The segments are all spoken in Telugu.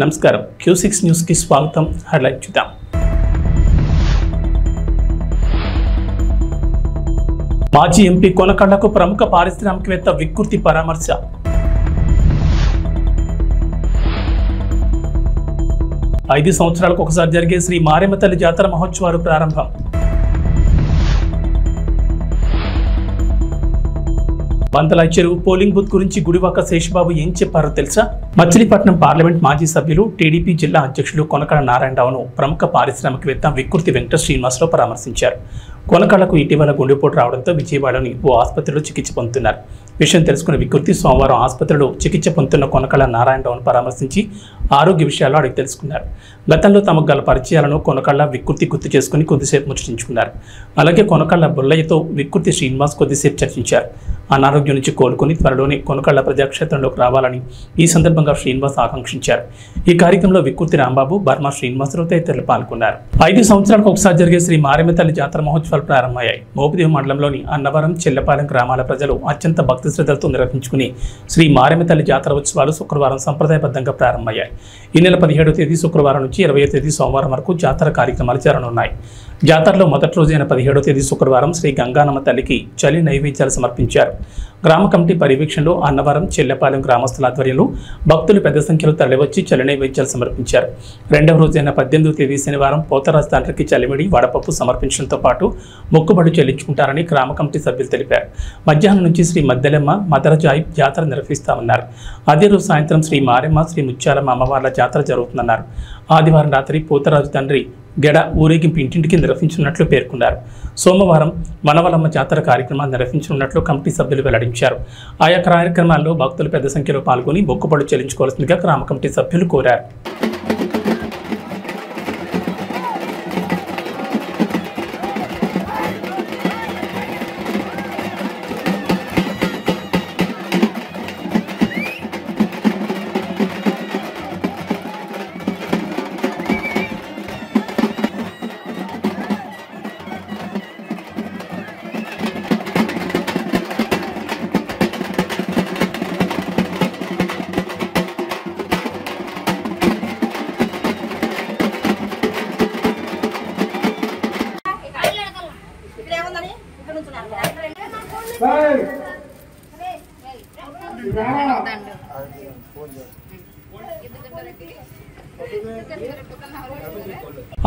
నమస్కారం Q6 న్యూస్ కి స్వాగతం. హెడ్లైన్ చూద్దాం. మాజీ ఎంపీ కొనకళ్ళకు ప్రముఖ పారిశ్రామికవేత్త వికృతి పరామర్శ. ఐదు సంవత్సరాలకు ఒకసారి జరిగే శ్రీ మారెమ్మ తల్లి జాతర మహోత్సవాలు ప్రారంభం. బందలాయ్ చెరువు పోలింగ్ బూత్ గురించి గుడివాక శేషబాబు ఏం చెప్పారో తెలుసా? మచిలీపట్నం పార్లమెంట్ మాజీ సభ్యులు టీడీపీ జిల్లా అధ్యక్షులు కొనకళ్ళ నారాయణరావును ప్రముఖ పారిశ్రామికవేత్త వికృతి వెంకట శ్రీనివాసరావు పరామర్శించారు. కొనకళ్ళకు ఇటీవల గుండెపోటు రావడంతో విజయవాడలోని ఓ ఆసుపత్రిలో చికిత్స పొందుతున్నారు. విషయం తెలుసుకున్న వికృతి సోమవారం ఆసుపత్రిలో చికిత్స పొందుతున్న కొనకళ్ళ నారాయణరావును పరామర్శించి ఆరోగ్య విషయాలు అడిగి తెలుసుకున్నారు. గతంలో తమకు గల పరిచయాలను కొనకళ్ళ వికృతి గుర్తు చేసుకుని కొద్దిసేపు ముచ్చటించుకున్నారు. అలాగే కొనకళ్ళ బుల్లయ్యతో వికృతి శ్రీనివాస్ కొద్దిసేపు చర్చించారు. అనారోగ్యం నుంచి కోలుకుని త్వరలోనే కొనకళ్ళ ప్రజాక్షేత్రంలోకి రావాలని ఈ సందర్భంగా శ్రీనివాస్ ఆకాంక్షించారు. ఈ కార్యక్రమంలో వికృతి రాంబాబు, బర్మా శ్రీనివాసరావు తదితరులు పాల్గొన్నారు. 5 సంవత్సరాలకు ఒకసారి జరిగే శ్రీ మారెమ్మ తల్లి జాతర మహోత్సవాలు ప్రారంభమయ్యాయి. మోపిదేవి మండలంలోని అన్నవరం, చెల్లపాలెం గ్రామాల ప్రజలు అత్యంత భక్తి శ్రద్ధలతో నిర్వహించుకుని శ్రీ మారెమ్మ తల్లి జాతర ఉత్సవాలు శుక్రవారం సంప్రదాయబద్ధంగా ప్రారంభమయ్యాయి. ఈ నెల 17వ తేదీ శుక్రవారం నుంచి 20వ తేదీ సోమవారం వరకు జాతర కార్యక్రమాలు జరగనున్నాయి. జాతరలో మొదటి రోజైన 17వ తేదీ శుక్రవారం శ్రీ గంగానమ్మ తల్లికి చలి నైవేద్యాలు సమర్పించారు. గ్రామ కమిటీ పర్యవేక్షణలో అన్నవరం, చెల్లపాలెం గ్రామస్తుల ఆధ్వర్యంలో భక్తులు పెద్ద సంఖ్యలో తరలివచ్చి చలి నైవేద్యాలు సమర్పించారు. రెండవ రోజైన 18వ తేదీ శనివారం పోతరాజు తండ్రికి చలిమిడి, వడపప్పు సమర్పించడంతో పాటు మొక్కుబడులు చెల్లించుకుంటారని గ్రామ కమిటీ సభ్యులు తెలిపారు. మధ్యాహ్నం నుంచి శ్రీ మద్దెలమ్మ, మదరజాయి జాతర నిర్వహిస్తామన్నారు. అదే రోజు సాయంత్రం శ్రీ మారెమ్మ, శ్రీ ముత్యాలమ్మ అమ్మవార్ల జాతర జరుగుతుందన్నారు. ఆదివారం రాత్రి పోతరాజు తండ్రి గెడ ఊరేగింపు ఇంటింటికి నిర్వహించనున్నట్లు పేర్కొన్నారు. సోమవారం మనవలమ్మ జాతర కార్యక్రమాలు నిర్వహించనున్నట్లు కమిటీ సభ్యులు వెల్లడించారు. ఆయా కార్యక్రమాల్లో భక్తులు పెద్ద సంఖ్యలో పాల్గొని మొక్కుబడులు చెల్లించుకోవాల్సిందిగా గ్రామ కమిటీ సభ్యులు కోరారు.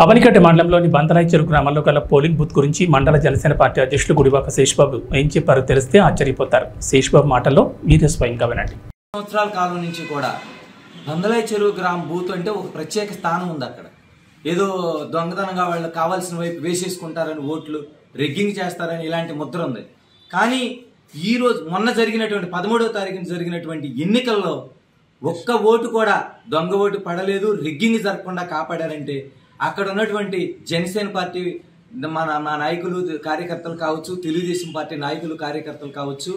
అవనికట్ట మండలంలోని బందలాయ్ చెరువు గ్రామంలో గల పోలింగ్ బూత్ గురించి మండల జనసేన పార్టీ అధ్యక్షులు గుడివాక శేషబాబు ఏం చెప్పారో తెలిస్తే ఆశ్చర్యపోతారు. శేషబాబు మాటల్లో మీరే స్వయంగా వినండి. సంవత్సరాల కాలం నుంచి కూడా బందలాయ్ చెరువు గ్రామ బూత్ అంటే ఒక ప్రత్యేక స్థానం ఉంది. అక్కడ ఏదో దొంగతనంగా వాళ్ళు కావాల్సిన వైపు వేసేసుకుంటారని, ఓట్లు రెగ్గింగ్ చేస్తారని ఇలాంటి ముద్ర ఉంది. కానీ ఈ రోజు మొన్న జరిగినటువంటి 13వ తారీఖున జరిగినటువంటి ఎన్నికల్లో ఒక్క ఓటు కూడా దొంగ ఓటు పడలేదు, రెగ్గింగ్ జరగకుండా కాపాడారంటే అక్కడ ఉన్నటువంటి జనసేన పార్టీ మా నాయకులు, కార్యకర్తలు కావచ్చు, తెలుగుదేశం పార్టీ నాయకులు, కార్యకర్తలు కావచ్చు,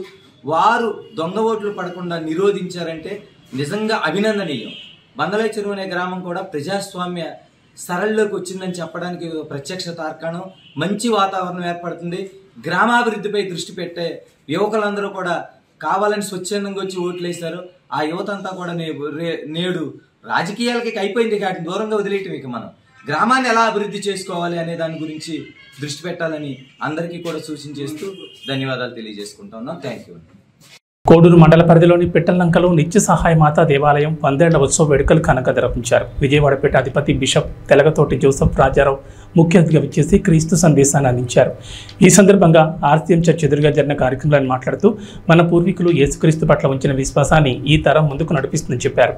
వారు దొంగ ఓట్లు పడకుండా నిరోధించారంటే నిజంగా అభినందనీయం. బందలాయ్ చెరువు అనే గ్రామం కూడా ప్రజాస్వామ్య సరళిలోకి వచ్చిందని చెప్పడానికి ప్రత్యక్ష తార్కాణం. మంచి వాతావరణం ఏర్పడుతుంది. గ్రామాభివృద్ధిపై దృష్టి పెట్టే యువకులందరూ కూడా కావాలని స్వచ్ఛందంగా వచ్చి ఓట్లు వేశారు. ఆ యువత అంతా కూడా నేడు రాజకీయాలకి అయిపోయింది కాబట్టి దూరంగా వదిలేయటం. ఇక మనం గ్రామాన్ని ఎలా అభివృద్ధి చేసుకోవాలి అనే దాని గురించి దృష్టి పెట్టాలని అందరికీ కూడా సూచించేస్తూ ధన్యవాదాలు తెలియజేసుకుంటా ఉన్నాం. Thank you. కోడూరు మండల పరిధిలోని పిట్టలంకలో నిత్య సహాయ మాతా దేవాలయం 100వ ఉత్సవ వేడుకలు ఘనంగా నిర్వహించారు. విజయవాడ పీఠాధిపతి బిషప్ తెలగతోటి జోసెఫ్ రాజారావు ముఖ్య అతిథిగా విచ్చేసి క్రీస్తు సందేశాన్ని అందించారు. ఈ సందర్భంగా ఆర్సీఎం చర్చ్ ఎదురుగా జరిగిన కార్యక్రమాలను మాట్లాడుతూ మన పూర్వీకులు యేసుక్రీస్తు పట్ల ఉంచిన విశ్వాసాన్ని ఈ తరం ముందుకు నడిపిస్తుందని చెప్పారు.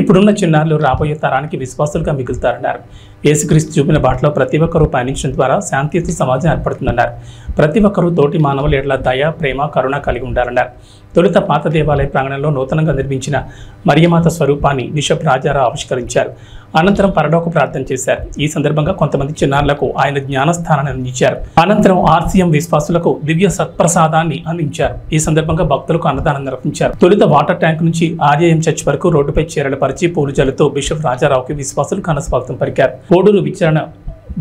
ఇప్పుడున్న చిన్నారులు రాబోయే తరానికి విశ్వాసులుగా మిగులుతారన్నారు. యేసుక్రీస్తు చూపిన బాటలో ప్రతి ఒక్కరూ పయనించడం ద్వారా శాంతియుత సమాజం ఏర్పడుతుందన్నారు. ప్రతి ఒక్కరూ తోటి మానవుల ఎడల దయ, ప్రేమ, కరుణ కలిగి ఉండాలన్నారు. తొలుత పాత దేవాలయ ప్రాంగణంలో నూతనంగా నిర్మించిన మరియమాత స్వరూపాన్ని బిషప్ రాజారావు ఆవిష్కరించారు. అనంతరం పరలోక ప్రార్థన చేశారు. ఈ సందర్భంగా కొంతమంది చిన్నారులకు ఆయన జ్ఞానస్థానాన్ని అందించారు. అనంతరం ఆర్సీఎం విశ్వాసులకు దివ్య సత్ప్రసాదాన్ని అందించారు. ఈ సందర్భంగా భక్తులకు అన్నదానం నిర్వహించారు. తొలుత వాటర్ ట్యాంక్ నుంచి ఆర్ఏఎం చర్చ్ వరకు రోడ్డుపై చీరలు పరిచి పూలు జల్లుతూ బిషప్ రాజారావుకి విశ్వాసులు ఘన స్వాగతం పలికారు. కోడూరు విచారణ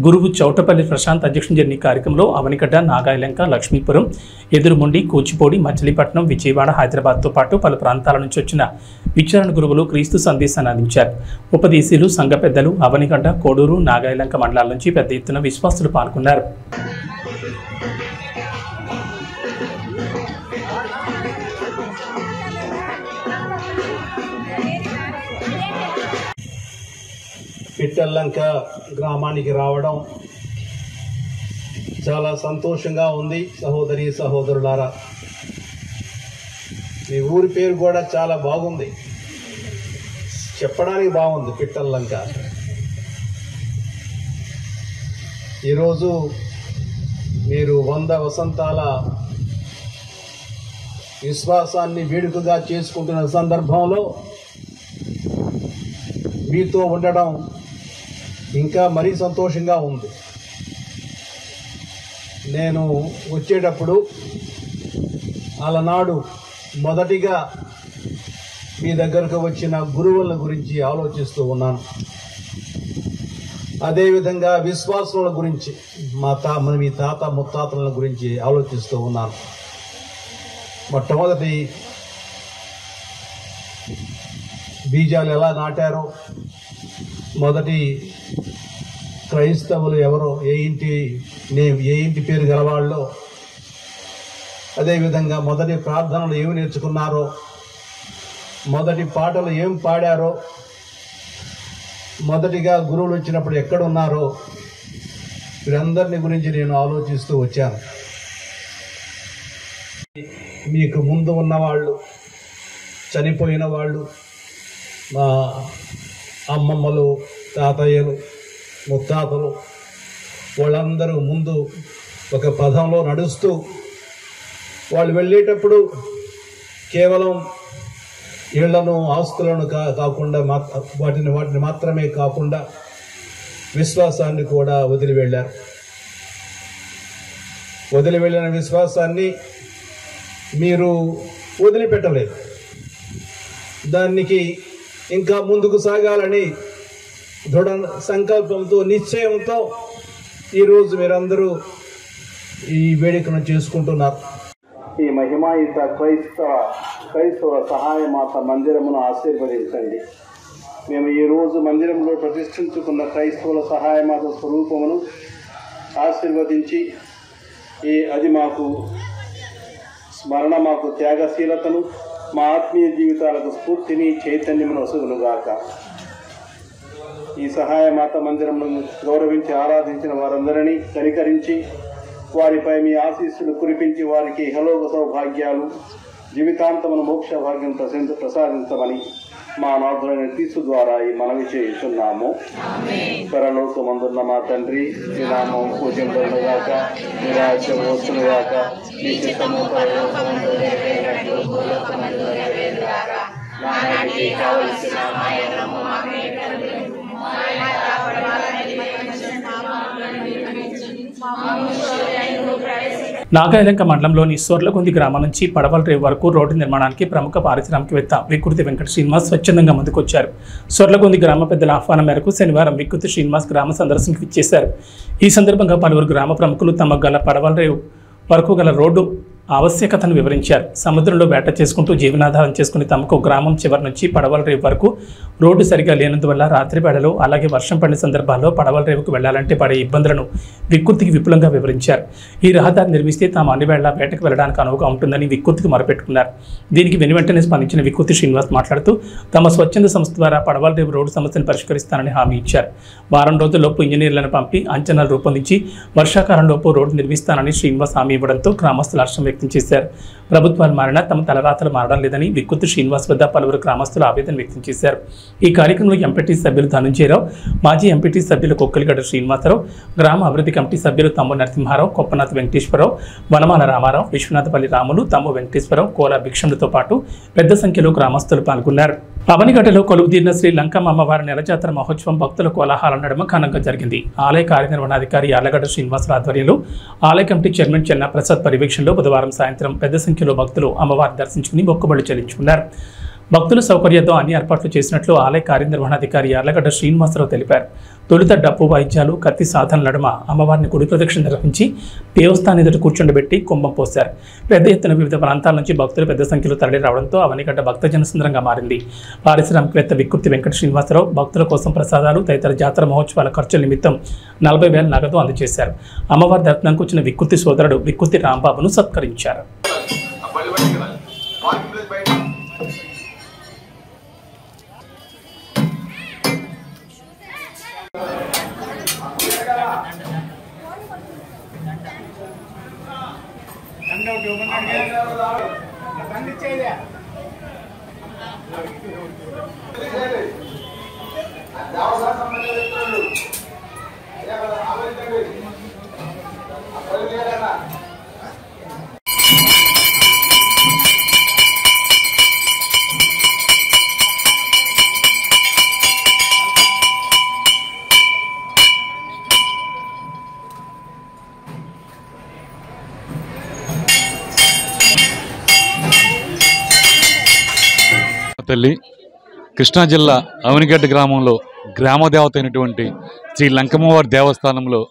గురువు చౌటపల్లి ప్రశాంత్ అధ్యక్షుడు జరిగిన కార్యక్రమంలో అవనిగడ్డ, నాగాయలంక, లక్ష్మీపురం, ఎదురుముండి, కూచిపూడి, మచిలీపట్నం, విజయవాడ, హైదరాబాద్తో పాటు పలు ప్రాంతాల నుంచి వచ్చిన విచారణ గురువులు క్రీస్తు సందేశాన్ని అందించారు. ఉపదేశీలు, సంఘ పెద్దలు అవనిగడ్డ, కోడూరు, నాగాయలంక మండలాల నుంచి పెద్ద ఎత్తున విశ్వాసులు పాల్గొన్నారు. పిట్టల్లంక గ్రామానికి రావడం చాలా సంతోషంగా ఉంది. సహోదరి సహోదరులారా, మీ ఊరి పేరు కూడా చాలా బాగుంది, చెప్పడానికి బాగుంది పిట్టల్లంక. ఈరోజు మీరు 100 వసంతాల విశ్వాసాన్ని వేడుకగా చేసుకుంటున్న సందర్భంలో మీతో ఉండడం ఇంకా మరీ సంతోషంగా ఉంది. నేను వచ్చేటప్పుడు అలనాడు మొదటిగా మీ దగ్గరకు వచ్చిన గురువుల గురించి ఆలోచిస్తూ ఉన్నాను. అదేవిధంగా విశ్వాసుల గురించి మీ తాత ముత్తాతల గురించి ఆలోచిస్తూ ఉన్నాను. మొట్టమొదటి బీజాలు ఎలా నాటారో, మొదటి క్రైస్తవులు ఎవరో, ఏ ఇంటి పేరు గలవాళ్ళో, అదేవిధంగా మొదటి ప్రార్థనలు ఏమి నేర్చుకున్నారో, మొదటి పాటలు ఏం పాడారో, మొదటిగా గురువులు వచ్చినప్పుడు ఎక్కడున్నారో, వీరందరిని గురించి నేను ఆలోచిస్తూ వచ్చాను. మీకు ముందు ఉన్నవాళ్ళు, చనిపోయిన వాళ్ళు, మా అమ్మమ్మలు, తాతయ్యలు, ముత్తాతలు, వాళ్ళందరూ ముందు ఒక పదంలో నడుస్తూ వాళ్ళు వెళ్ళేటప్పుడు కేవలం ఇళ్లను, ఆస్తులను కాకుండా వాటిని మాత్రమే కాకుండా విశ్వాసాన్ని కూడా వదిలి వెళ్ళారు. వదిలి వెళ్ళిన విశ్వాసాన్ని మీరు వదిలిపెట్టలేదు. దానికి ఇంకా ముందుకు సాగాలని దృఢ సంకల్పంతో, నిశ్చయంతో ఈరోజు మీరందరూ ఈ వేడుకను చేసుకుంటున్నారు. ఈ మహిమాయుత క్రైస్తవ సహాయమాత మందిరమును ఆశీర్వదించండి. మేము ఈరోజు మందిరంలో ప్రతిష్ఠించుకున్న క్రైస్తవుల సహాయమాత స్వరూపమును ఆశీర్వదించి అది మాకు స్మరణ, మాకు త్యాగశీలతను, మా ఆత్మీయ జీవితాలకు స్ఫూర్తిని, చైతన్యమును వసుగునుగాక. ఈ సహాయమాత మందిరమును గౌరవించి ఆరాధించిన వారందరినీ కనికరించి వారిపై మీ ఆశీస్సులు కురిపించి వారికి ఇహలోక సౌభాగ్యాలు, జీవితాంతమును మోక్ష భాగ్యం ప్రసాదించమని మా నాథులైన క్రీస్తు ద్వారా ఈ మనవి చేయుచున్నాము. పరలోకమందున్న మా తండ్రి, మీ నామం పూజింపబడుగాక, మీ రాజ్యం వచ్చునుగాక, మీ చిత్తము పరలోకమందు నెరవేరినట్లు భూలోకమందు నెరవేరుగాక. నానాటికి కావలసిన ఆయనము మాకు నేర్పండి. నాగాయలంక మండలంలోని సొర్లగొంది గ్రామం నుంచి పడవల రేవు వరకు రోడ్డు నిర్మాణానికి ప్రముఖ పారిశ్రామికవేత్త వికృతి వెంకట శ్రీనివాస్ స్వచ్ఛందంగా ముందుకొచ్చారు. సొర్లగొంది గ్రామ పెద్దల ఆహ్వానం మేరకు శనివారం వికృతి శ్రీనివాస్ గ్రామ సందర్శనకు ఇచ్చేశారు. ఈ సందర్భంగా పలువురు గ్రామ ప్రముఖులు తమకు గల పడవల రేవు వరకు గల రోడ్డు ఆవశ్యకతను వివరించారు. సముద్రంలో వేట చేసుకుంటూ జీవనాధారం చేసుకుని తమకు గ్రామం చివరి నుంచి పడవల రేవు వరకు రోడ్డు సరిగా లేనందువల్ల రాత్రి వేళలో, అలాగే వర్షం పడిన సందర్భాల్లో పడవల రేవుకు వెళ్లాలంటే పడే ఇబ్బందులను వికృతికి విపులంగా వివరించారు. ఈ రహదారి నిర్మిస్తే తాము అన్ని వేళ వేటకు వెళ్లడానికి అనువుగా ఉంటుందని వికృతికి మొరపెట్టుకున్నారు. దీనికి వెనువెంటనే స్పందించిన వికృతి శ్రీనివాస్ మాట్లాడుతూ తమ స్వచ్ఛంద సంస్థ ద్వారా పడవల రేవు రోడ్డు సమస్యను పరిష్కరిస్తానని హామీ ఇచ్చారు. వారం రోజుల్లోపు ఇంజనీర్లను పంపి అంచనాలు రూపొందించి వర్షాకాలంలోపు రోడ్డు నిర్మిస్తానని శ్రీనివాస్ హామీ ఇవ్వడంతో గ్రామస్తులు హర్షం వ్యక్తం చేశారు. ప్రభుత్వాలు మారినా తమ తలరాతలు మారడం లేదని వికృతి శ్రీనివాస్ వద్ద పలువురు గ్రామస్తులు ఆవేదన వ్యక్తం చేశారు. ఈ కార్యక్రమంలో ఎంపీటీ సభ్యులు ధనుంజయరావు, మాజీ ఎంపీటీ సభ్యులు కొక్కలిగడ్డ శ్రీనివాసరావు, గ్రామ అభివృద్ధి కమిటీ సభ్యులు తమ్ము నరసింహారావు, కొప్పనాథ్ వెంకటేశ్వరరావు, వనమాల రామారావు, విశ్వనాథపల్లి రాములు, తమ్ము వెంకటేశ్వరరావు, కోల భిక్షములతో పాటు పెద్ద సంఖ్యలో గ్రామస్తులు పాల్గొన్నారు. అవనిగడ్డలో కొలువుదీరిన శ్రీ లంకమ్మ అమ్మవారి నెల జాతర మహోత్సవం భక్తుల కోలాహలం నడుమ ఘనంగా జరిగింది. ఆలయ కార్యనిర్వహణాధికారి యార్లగడ్డ శ్రీనివాసరావు ఆధ్వర్యంలో ఆలయ కమిటీ చైర్మన్ చెన్నా ప్రసాద్ పర్యవేక్షణలో బుధవారం సాయంత్రం పెద్ద సంఖ్యలో భక్తులు అమ్మవారిని దర్శించుకుని మొక్కుబడులు చెల్లించుకున్నారు. భక్తుల సౌకర్యంతో అన్ని ఏర్పాట్లు చేసినట్లు ఆలయ కార్యనిర్వహణాధికారి యార్లగడ్డ శ్రీనివాసరావు తెలిపారు. తొలుత డప్పు వాయిద్యాలు, కత్తి సాధన నడుమ అమ్మవారిని గుడి ప్రదక్షిణ నిర్వహించి దేవస్థానం ఎదుట కూర్చుండబెట్టి కుంభం పోశారు. పెద్ద ఎత్తున వివిధ ప్రాంతాల నుంచి భక్తులు పెద్ద సంఖ్యలో తరలి రావడంతో అవనిగడ్డ భక్తజన సుందరంగా మారింది. పారిశ్రామికవేత్త వికృతి వెంకట శ్రీనివాసరావు భక్తుల కోసం ప్రసాదాలు తదితర జాతర మహోత్సవాల ఖర్చుల నిమిత్తం 40,000 నగదు అందజేశారు. అమ్మవారి దర్శనానికి వచ్చిన వికృతి సోదరుడు వికృతి రాంబాబును సత్కరించారు. తల్లి కృష్ణా జిల్లా అవనిగడ్డ గ్రామంలో గ్రామదేవత అయినటువంటి శ్రీ లంకమ్మవారి దేవస్థానంలో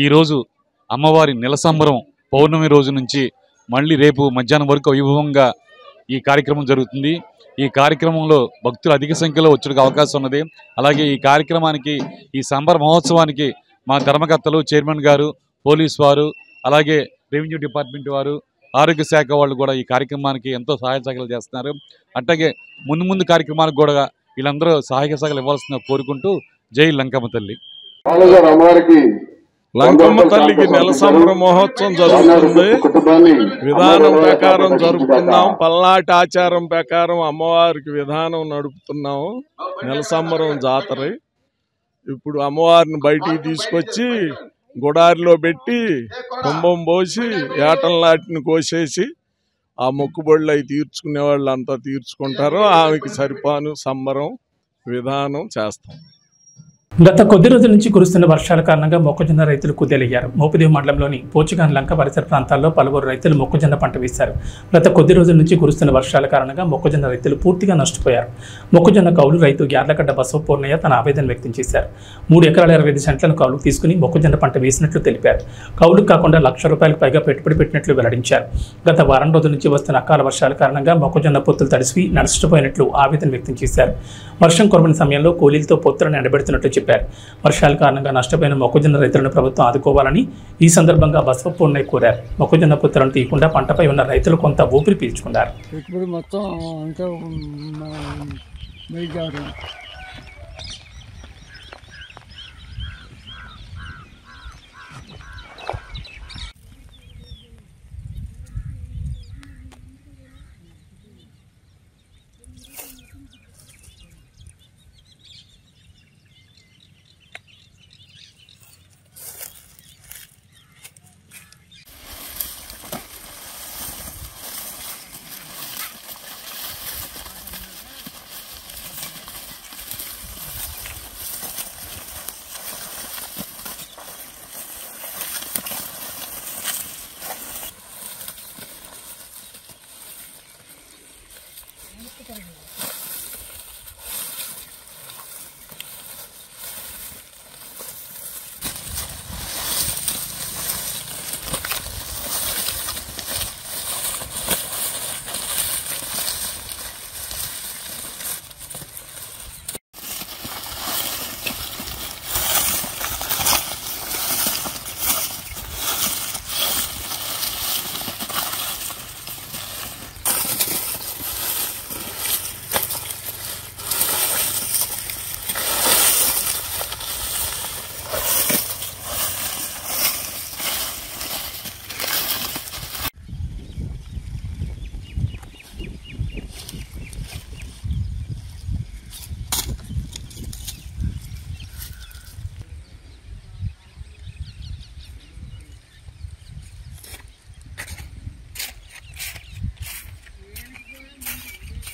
ఈరోజు అమ్మవారి నెలసంబరం పౌర్ణమి రోజు నుంచి మళ్ళీ రేపు మధ్యాహ్నం వరకు వైభవంగా ఈ కార్యక్రమం జరుగుతుంది. ఈ కార్యక్రమంలో భక్తులు అధిక సంఖ్యలో వచ్చేందుకు అవకాశం ఉన్నది. అలాగే ఈ కార్యక్రమానికి ఈ సంబర మహోత్సవానికి మా ధర్మకర్తలు, చైర్మన్ గారు, పోలీస్ వారు, అలాగే రెవెన్యూ డిపార్ట్మెంట్ వారు, ఆరోగ్య శాఖ వాళ్ళు కూడా ఈ కార్యక్రమానికి ఎంతో సహాయ సహకారాలు చేస్తున్నారు. అట్లాగే ముందు కార్యక్రమానికి కూడా వీళ్ళందరూ సహాయ సహకారాలు ఇవ్వాల్సిందిగా కోరుకుంటూ జై లంకమ్మ తల్లి. లంకమ్మ తల్లికి నెలసంబర మహోత్సవం జరుగుతుంది. విధానం ప్రకారం జరుపుతున్నాం. పల్నాటి ఆచారం ప్రకారం అమ్మవారికి విధానం నడుపుతున్నాము. నెలసంబరం జాతర. ఇప్పుడు అమ్మవారిని బయటికి తీసుకొచ్చి గుడారిలో పెట్టి కుంభం పోసి ఏటంలాటిని కోసేసి ఆ మొక్కుబడులు అవి తీర్చుకునే వాళ్ళు అంతా తీర్చుకుంటారు. ఆమెకి సరిపాను సంబరం విధానం చేస్తాం. గత కొద్ది రోజుల నుంచి కురుస్తున్న వర్షాల కారణంగా మొక్కజొన్న రైతులు కుదేలయ్యారు. మోపిదేవి మండలంలోని పోచుగాన్ లంక పరిసర ప్రాంతాల్లో పలువురు రైతులు మొక్కజొన్న పంట వేశారు. గత కొద్ది రోజుల నుంచి కురుస్తున్న వర్షాల కారణంగా మొక్కజొన్న రైతులు పూర్తిగా నష్టపోయారు. మొక్కజొన్న కౌలు రైతు యార్లగడ్డ బసవపూర్ణయ్య తన ఆవేదన వ్యక్తం చేశారు. 3 ఎకరాల 25 సెంట్లను కౌలుకు తీసుకుని మొక్కజొన్న పంట వేసినట్లు తెలిపారు. కౌలుకు కాకుండా ₹1,00,000 పైగా పెట్టుబడి పెట్టినట్లు వెల్లడించారు. గత వారం రోజుల నుంచి వస్తున్న అకాల వర్షాల కారణంగా మొక్కజొన్న పొత్తులు తడిసి నష్టపోయినట్లు ఆవేదన వ్యక్తం చేశారు. వర్షం కురవని సమయంలో కూలీలతో పొత్తులను ఎండబెడుతున్నట్లు చెప్పారు. వర్షాల కారణంగా నష్టపోయిన మొక్కజొన్న రైతులను ప్రభుత్వం ఆదుకోవాలని ఈ సందర్భంగా బసవపూర్ణయ్య కోరారు. మొక్కజొన్న పొత్తులను తీయకుండా పంటపై ఉన్న రైతులు కొంత ఊపిరి పీల్చుకున్నారు. ఇప్పుడు మొత్తం అంతా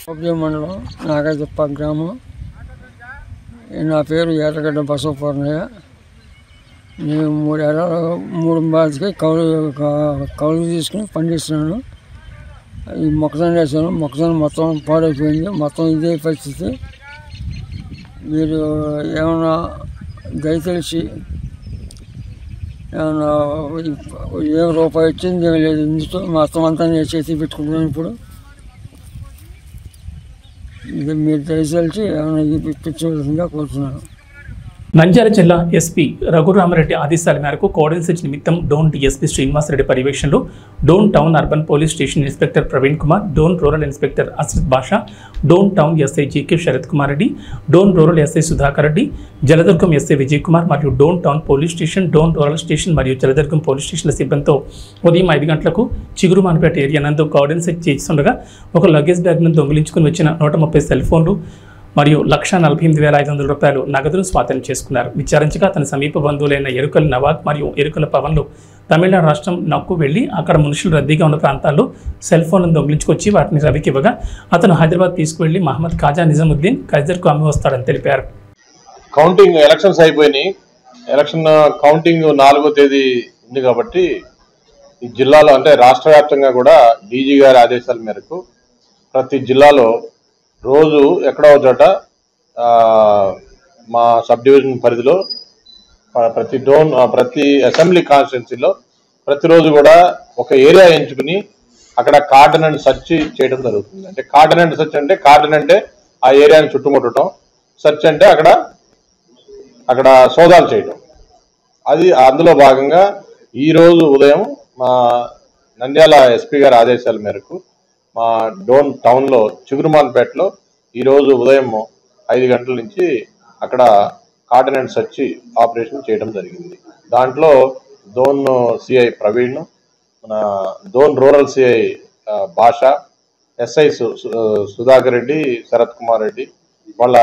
మోపిదేవి మండలం నాగాజప్ప గ్రామం. నా పేరు యార్లగడ్డ బసవపూర్ణయ్య. నేను 3 ఎకరాలు 3 బాధికి కౌలు తీసుకుని పండిస్తున్నాను. ఈ మొక్కజొన్న వేసాను, మొక్కజొన్న మొత్తం పాడైపోయింది. మొత్తం ఇదే పరిస్థితి. మీరు ఏమన్నా దయచేసి ఏమన్నా ఏం రూపాయి వచ్చింది ఏం లేదు, ఇందుతో మొత్తం అంతా నేను చేసి పెట్టుకుంటున్నాను. ఇప్పుడు ఇది మీరు దయచేసి ఏమైనా ఇప్పించవలసిందిగా కోరుతున్నాను. నంద్యాల జిల్లా ఎస్పీ రఘురామరెడ్డి ఆదేశాల మేరకు కోఆర్డినేషన్ నిమిత్తం డోన్ డీఎస్పీ శ్రీనివాసరెడ్డి పర్యవేక్షణలో Dhone town urban police station inspector Praveen Kumar, Dhone rural inspector Asrath Basha, Dhone town SI GK Sarath Kumar Reddy, Dhone rural SI Sudhakar Reddy, Jaladurgam SI Vijay Kumar మరియు Dhone town police station, Dhone rural station మరియు జలదుర్గం పోలీస్ స్టేషన్ల సిబ్బందితో ఉదయం 5 గంటలకు చిగురుమాన్పేట ఏరియా నందు కోఆర్డినేషన్ చేస్తుండగా ఒక లగేజ్ బ్యాగ్ను దొంగిలించుకుని వచ్చిన 130 సెల్ ఫోన్లు మరియు 1,48,500 రూపాయలు నగదును స్వాధీనం చేసుకున్నారు. విచారించగా అతని సమీప బంధువులైన ఎరుకల నవాబ్ మరియు ఎరుకల పవన్లు తమిళనాడు రాష్ట్రం నక్కు వెళ్లి అక్కడ మనుషులు రద్దీగా ఉన్న ప్రాంతాల్లో సెల్ ఫోన్లను దొంగిలించుకొచ్చి వాటిని రవికి ఇవ్వగా అతను హైదరాబాద్ తీసుకువెళ్లి మహమ్మద్ ఖాజా నిజాముద్దీన్ ఖైజర్కు అమ్మి వస్తాడని తెలిపారు. కౌంటింగ్ ఎలక్షన్స్ అయిపోయినాయి. ఎలక్షన్ కౌంటింగ్ 4వ తేదీ ఉంది కాబట్టి ఈ జిల్లాలో అంటే రాష్ట్ర వ్యాప్తంగా కూడా డీజీ గారి ఆదేశాల మేరకు ప్రతి జిల్లాలో రోజు ఎక్కడో చోట మా సబ్ డివిజన్ పరిధిలో ప్రతి అసెంబ్లీ కాన్స్టిట్యున్సీలో ప్రతిరోజు కూడా ఒక ఏరియా ఎంచుకుని అక్కడ కార్డన్ అండ్ సెర్చ్ చేయడం జరుగుతుంది. అంటే కార్డన్ అండ్ సెర్చ్ అంటే కార్డన్ అంటే ఆ ఏరియాని చుట్టుముట్టడం, సెర్చ్ అంటే అక్కడ సోదాలు చేయడం. అది అందులో భాగంగా ఈరోజు ఉదయం మా నంద్యాల ఎస్పీ గారి ఆదేశాల మేరకు మా డోన్ టౌన్లో చిగురుమాన్పేటలో ఈరోజు ఉదయం 5 గంటల నుంచి అక్కడ కార్డన్ అండ్ సెర్చ్ ఆపరేషన్ చేయడం జరిగింది. దాంట్లో డోన్ సిఐ ప్రవీణ్, మన డోన్ రూరల్ సిఐ భాషా, ఎస్ఐ సుధాకర్ రెడ్డి, శరత్ కుమార్ రెడ్డి, వాళ్ళ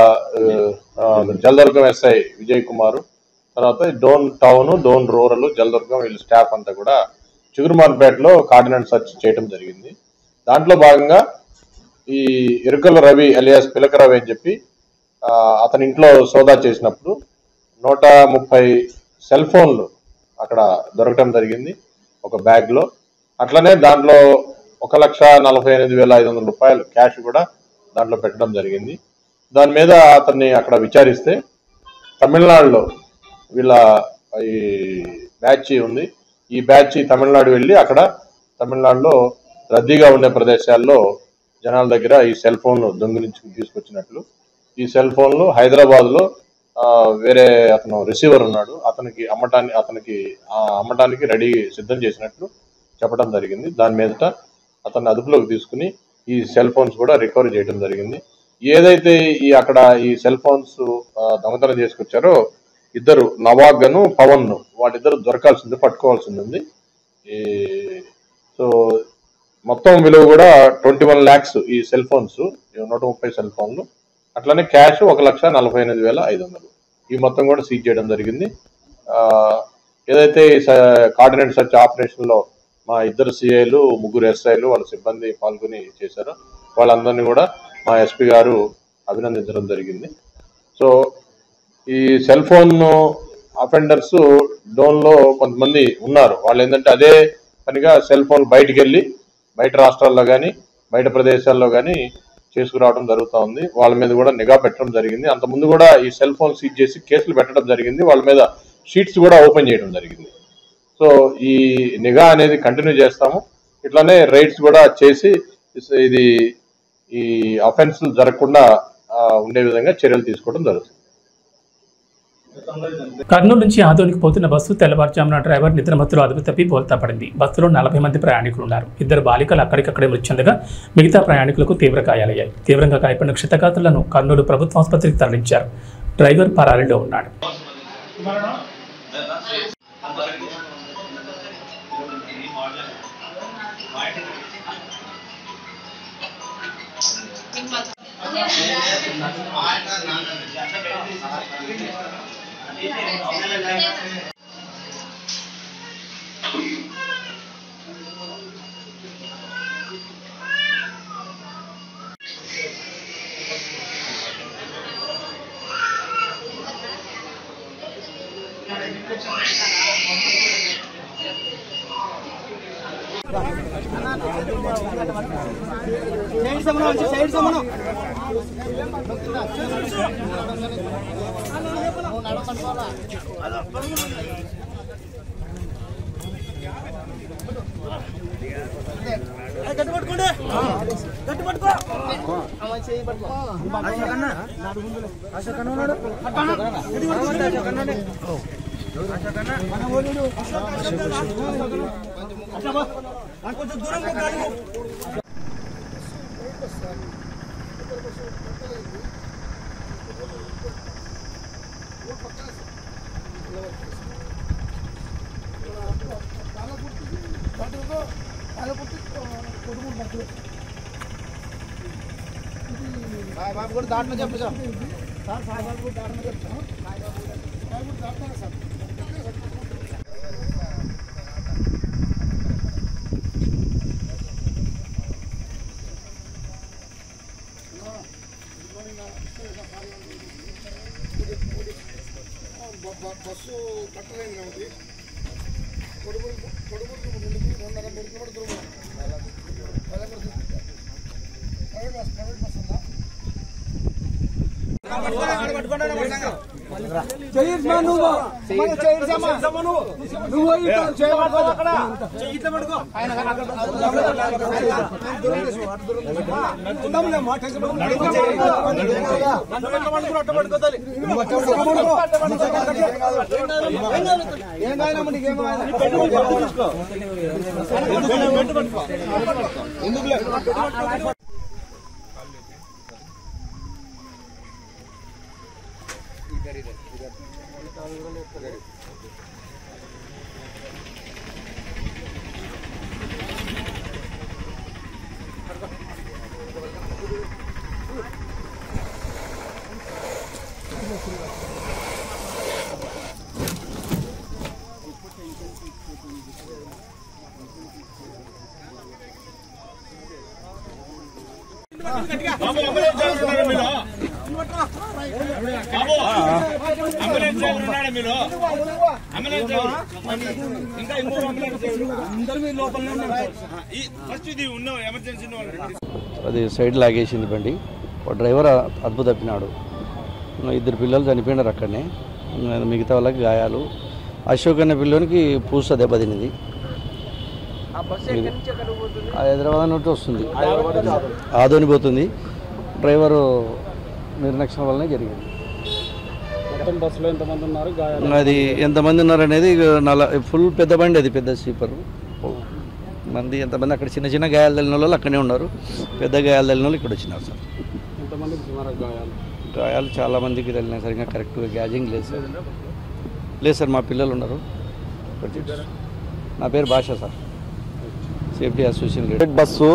జలదుర్గం ఎస్ఐ విజయ్ కుమార్, తర్వాత డోన్ టౌన్, డోన్ రూరల్, జలదుర్గం వీళ్ళ స్టాఫ్ అంతా కూడా చిగురుమాన్పేటలో కార్డన్ అండ్ సెర్చ్ చేయడం జరిగింది. దాంట్లో భాగంగా ఈ ఎరుకల రవి అలియాస్ పిలక రవి అని చెప్పి అతని ఇంట్లో సోదా చేసినప్పుడు 130 సెల్ ఫోన్లు అక్కడ దొరకడం జరిగింది ఒక బ్యాగ్లో. అట్లనే దాంట్లో 1,48,500 రూపాయలు క్యాష్ కూడా దాంట్లో పెట్టడం జరిగింది. దాని మీద అతన్ని అక్కడ విచారిస్తే తమిళనాడులో వీళ్ళ ఈ బ్యాచ్ ఉంది, ఈ బ్యాచ్ తమిళనాడు వెళ్ళి అక్కడ తమిళనాడులో రద్దీగా ఉండే ప్రదేశాల్లో జనాల దగ్గర ఈ సెల్ ఫోన్లు దొంగిలించుకుని తీసుకొచ్చినట్లు, ఈ సెల్ ఫోన్లు హైదరాబాద్లో వేరే అతను రిసీవర్ ఉన్నాడు, అతనికి అమ్మటానికి రెడీ సిద్ధం చేసినట్లు చెప్పడం జరిగింది. దాని మీదట అతన్ని అదుపులోకి తీసుకుని ఈ సెల్ ఫోన్స్ కూడా రికవరీ చేయడం జరిగింది. ఏదైతే అక్కడ ఈ సెల్ ఫోన్స్ దొంగతనం చేసుకొచ్చారో ఇద్దరు నవాబ్ను పవన్ను వాళ్ళిద్దరు దొరకాల్సింది, పట్టుకోవాల్సింది ఉంది. సో మొత్తం విలువ కూడా 21 lakhs ఈ సెల్ ఫోన్స్, 130 సెల్ ఫోన్లు, అట్లనే క్యాష్ 1,48,500 ఈ మొత్తం కూడా సీజ్ చేయడం జరిగింది. ఏదైతే కార్డన్ అండ్ సెర్చ్ ఆపరేషన్లో మా 2 సిఐలు 3 ఎస్ఐలు వాళ్ళ సిబ్బంది పాల్గొని చేశారు, వాళ్ళందరినీ కూడా మా ఎస్పీ గారు అభినందించడం జరిగింది. సో ఈ సెల్ ఫోన్ అఫెండర్స్ డోన్లో కొంతమంది ఉన్నారు, వాళ్ళు ఏంటంటే అదే పనిగా సెల్ ఫోన్ బయటికి వెళ్ళి బయట రాష్ట్రాల్లో కానీ బయట ప్రదేశాల్లో కానీ చేసుకురావడం జరుగుతూ ఉంది. వాళ్ళ మీద కూడా నిఘా పెట్టడం జరిగింది. అంతకుముందు కూడా ఈ సెల్ ఫోన్ సీజ్ చేసి కేసులు పెట్టడం జరిగింది, వాళ్ళ మీద షీట్స్ కూడా ఓపెన్ చేయడం జరిగింది. సో ఈ నిఘా అనేది కంటిన్యూ చేస్తాము. ఇట్లానే రైడ్స్ కూడా చేసి ఇది ఈ అఫెన్స్లు జరగకుండా ఉండే విధంగా చర్యలు తీసుకోవడం జరుగుతుంది. కర్నూలు నుంచి ఆదోనికి పోతున్న బస్సు తెల్లవారుజామున డ్రైవర్ నిద్రమత్తులో అదుపు తప్పి బోల్తా పడింది. బస్సులో 40 మంది ప్రయాణికులు ఉన్నారు. 2 బాలికలు అక్కడికక్కడే మృతి చెందగా మిగతా ప్రయాణికులకు తీవ్ర గాయాలయ్యాయి. తీవ్రంగా గాయపడిన క్షతగాత్రులను కర్నూలు ప్రభుత్వ ఆసుపత్రికి తరలించారు. డ్రైవర్ పరారీలో ఉన్నాడు. బాబు కూడా దాంట్లో చెప్పు సార్ బాబు కూడా దాంట్లో చెప్తాను బాబు కూడా దాంట్లో సార్ బస్సు కట్టలేదు కాబట్టి కొడుకు ముందుకు 2.5 కిలోమీటర్ దూరం ప్రైవేట్ బస్ ఉందా అది సైడ్ లాగేసింది బండి. డ్రైవర్ అదుపు తప్పినాడు. 2 పిల్లలు చనిపోయినారు అక్కడనే. మిగతా వాళ్ళకి గాయాలు. అశోక్ అనే పిల్లోనికి పూస దెబ్బతినింది. హైదరాబాద్ నుండి వస్తుంది, ఆదోని పోతుంది. డ్రైవరు నిర్లక్ష్యం వల్లనే జరిగింది. బస్సులో ఎంతమంది ఉన్నారు? అది ఎంతమంది ఉన్నారు అనేది ఫుల్ పెద్ద బండి, అది పెద్ద స్లీపర్ మంది. ఎంతమంది అక్కడ చిన్న చిన్న గాయాలు తగిలిన వాళ్ళు అక్కడే ఉన్నారు, పెద్ద గాయాలు తగిలిన వాళ్ళు ఇక్కడ వచ్చినారు సార్. గాయాలు చాలా మందికి తగిలినాయి సార్. ఇంకా కరెక్ట్గా గ్యాజింగ్ లేదు సార్. లేదు సార్, మా పిల్లలు ఉన్నారు. నా పేరు భాష sir, safety association leader. Bus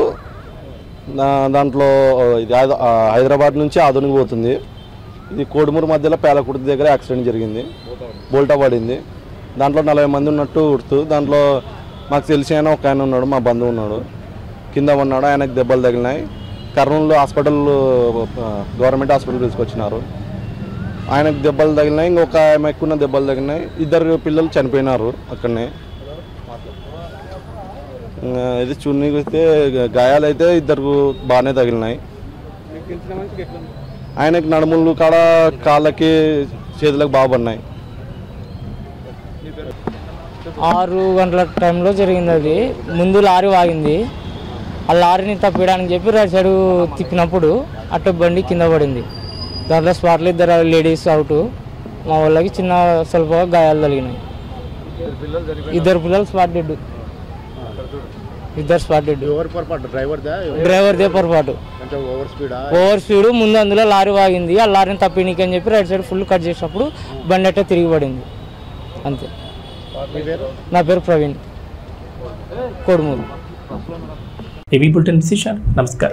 దాంట్లో ఇది హైదరాబాద్ నుంచి ఆదోనికి పోతుంది. ఇది కోడుమూరు మధ్యలో పేలకుర్తి దగ్గర యాక్సిడెంట్ జరిగింది, బోల్టా పడింది. దాంట్లో 40 మంది ఉన్నట్టు గుర్తు. దాంట్లో మాకు తెలిసి ఆయన ఒక ఆయన ఉన్నాడు, మా బంధువు ఉన్నాడు, కింద ఉన్నాడు. ఆయనకు దెబ్బలు తగిలినాయి. కర్నూలు హాస్పిటల్, గవర్నమెంట్ హాస్పిటల్ తీసుకొచ్చినారు. ఆయనకు దెబ్బలు తగిలినాయి, ఇంకొక ఆమె ఎక్కువ దెబ్బలు తగిలినాయి. 2 పిల్లలు చనిపోయినారు అక్కడనే. ఇది చున్నీ వస్తే గాయాలు అయితే 2 బాగానే తగిలినాయి. ఆయనకి నడుములు కాడ, కాళ్ళకి, చేతులకు బాగా పడినాయి. 6 గంటల టైంలో జరిగింది. అది ముందు లారీ వాగింది. ఆ లారీని తప్పియడానికి చెప్పి రైట్ సైడ్ తిప్పినప్పుడు అటు బండి కింద పడింది. దాంట్లో స్పాట్లో 2 లేడీస్ అవుట్. మా వాళ్ళకి చిన్న స్వల్ప గాయాలు తగిలినాయి. 2 పిల్లలు స్పాట్ డెడ్. 2 spot dead. డ్రైవర్దే పొరపాటు. Over speed. ముందు అందులో లారీ వాగింది. ఆ లారీని తప్పినీకి అని చెప్పి రైట్ సైడ్ ఫుల్ కట్ చేసినప్పుడు బండి అట్టే తిరిగి పడింది అంతే. నా పేరు ప్రవీణ్, కోడుమూరు. ఏబీ బులెటిన్ విశేషాలు. నమస్కారం.